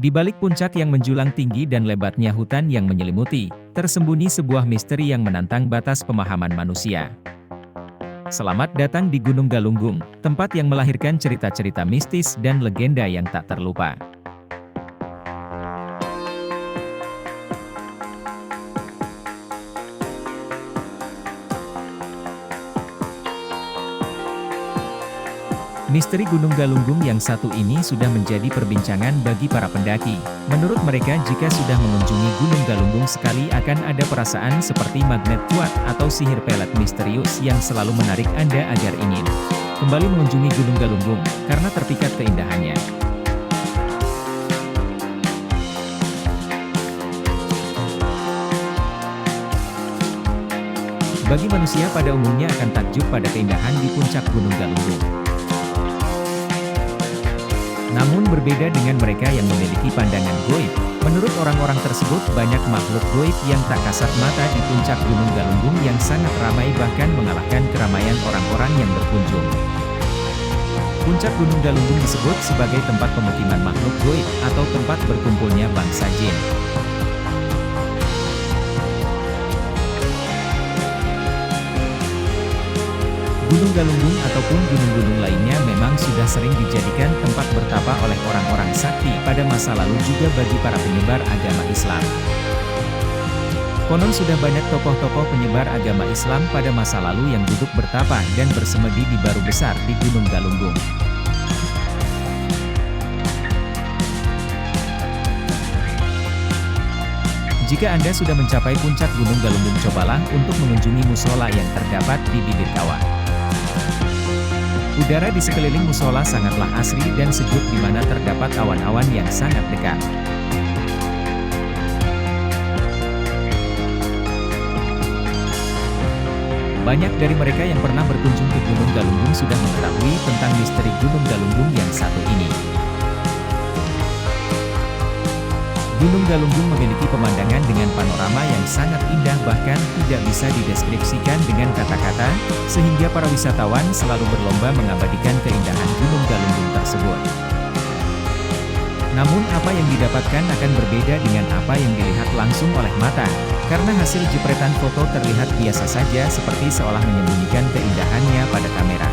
Di balik puncak yang menjulang tinggi dan lebatnya hutan yang menyelimuti, tersembunyi sebuah misteri yang menantang batas pemahaman manusia. Selamat datang di Gunung Galunggung, tempat yang melahirkan cerita-cerita mistis dan legenda yang tak terlupa. Misteri Gunung Galunggung yang satu ini sudah menjadi perbincangan bagi para pendaki. Menurut mereka, jika sudah mengunjungi Gunung Galunggung sekali akan ada perasaan seperti magnet kuat atau sihir pelet misterius yang selalu menarik Anda agar ingin kembali mengunjungi Gunung Galunggung, karena terpikat keindahannya. Bagi manusia pada umumnya akan takjub pada keindahan di puncak Gunung Galunggung. Namun berbeda dengan mereka yang memiliki pandangan goib. Menurut orang-orang tersebut, banyak makhluk goib yang tak kasat mata di puncak Gunung Galunggung yang sangat ramai bahkan mengalahkan keramaian orang-orang yang berkunjung. Puncak Gunung Galunggung disebut sebagai tempat pemukiman makhluk goib atau tempat berkumpulnya bangsa jin. Gunung Galunggung ataupun gunung-gunung lainnya memang sudah sering dijadikan tempat bertapa oleh orang-orang sakti pada masa lalu juga bagi para penyebar agama Islam. Konon sudah banyak tokoh-tokoh penyebar agama Islam pada masa lalu yang duduk bertapa dan bersemedi di Baru Besar di Gunung Galunggung. Jika Anda sudah mencapai puncak Gunung Galunggung, cobalah untuk mengunjungi musola yang terdapat di bibir kawah. Udara di sekeliling musola sangatlah asri dan sejuk di mana terdapat awan-awan yang sangat dekat. Banyak dari mereka yang pernah berkunjung ke Gunung Galunggung sudah mengetahui tentang misteri Gunung Galunggung yang satu ini. Gunung Galunggung memiliki pemandangan dengan panorama yang sangat indah bahkan tidak bisa dideskripsikan dengan kata-kata, sehingga para wisatawan selalu berlomba mengabadikan keindahan Gunung Galunggung tersebut. Namun apa yang didapatkan akan berbeda dengan apa yang dilihat langsung oleh mata, karena hasil jepretan foto terlihat biasa saja seperti seolah menyembunyikan keindahannya pada kamera.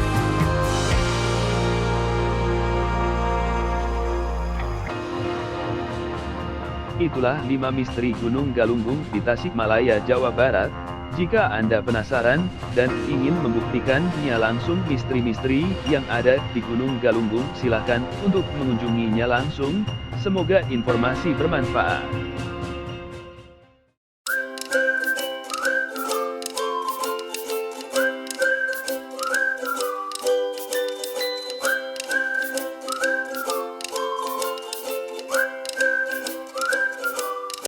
Itulah 5 misteri Gunung Galunggung di Tasikmalaya, Jawa Barat. Jika Anda penasaran, dan ingin membuktikannya langsung misteri-misteri yang ada di Gunung Galunggung, silahkan untuk mengunjunginya langsung. Semoga informasi bermanfaat.